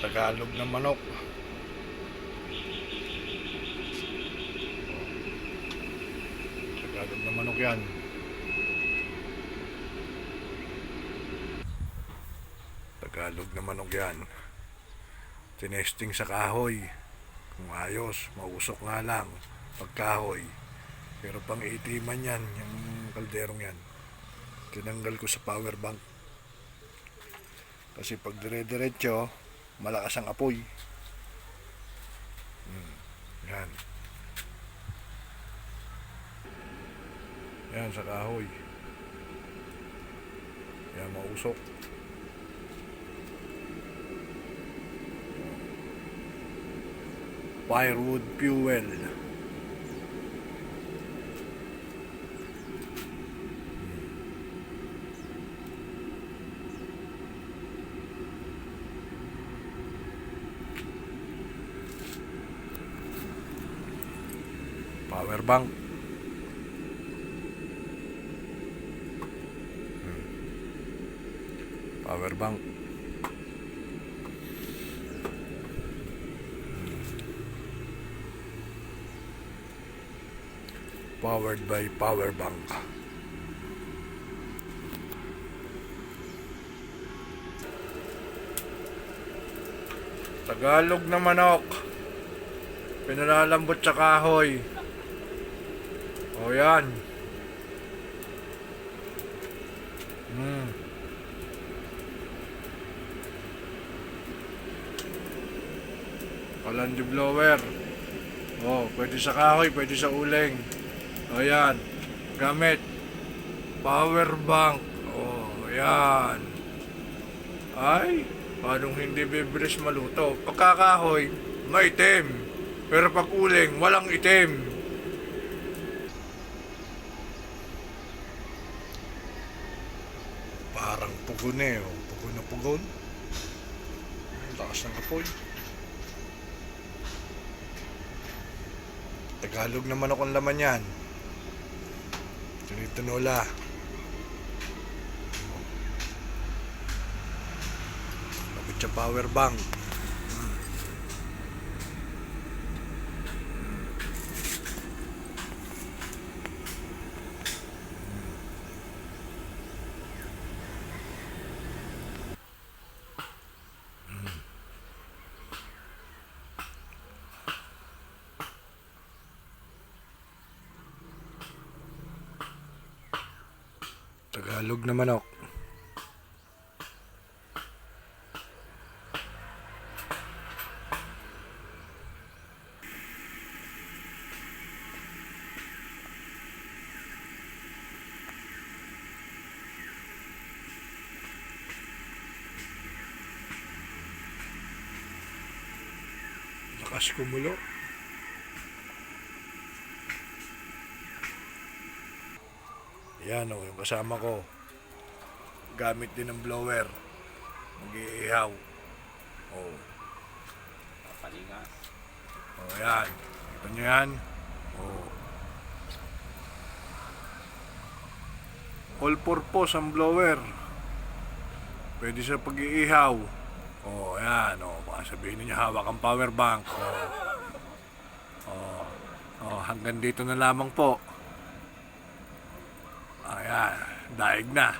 Tagalog na manok. Tagalog na manok yan. Tagalog na manok yan. Tinesting sa kahoy. Kung ayos, mausok nga lang pagkahoy. Pero pang itiman yan, yung kalderong yan. Tinanggal ko sa power bank. Kasi pag dire-diretso, malakas ang apoy. Yan. Yan sa kahoy. Yan, mausok. Firewood fuel. Power bank. Power bank. Powered by power bank. Tagalog na manok. Pinalalambot sa kahoy. O yan. Palandi blower. O, pwede sa kahoy, pwede sa uling. O yan. Gamit. Power bank. O, yan. Ay, paanong hindi bibilis maluto? Pagkakahoy, maitim. Pero pag uling, walang itim. Parang pugon eh. O, pugon na pugon. Lakas ng apoy. Tagalog naman akong laman yan. Tinitinola. Lapit sa power bank. Tagalog na manok. Lakas kumulo. Yan o, yung kasama ko. Gamit din ng blower. Mag-iihaw. O. Palingas. O, yan. Kita nyo yan? O. All purpose ang blower. Pwede sa pag-iihaw. O, yan. O, baka sabihin ninyo hawak ang power bank. O. O, hanggang dito na lamang po. Ayan, daig na.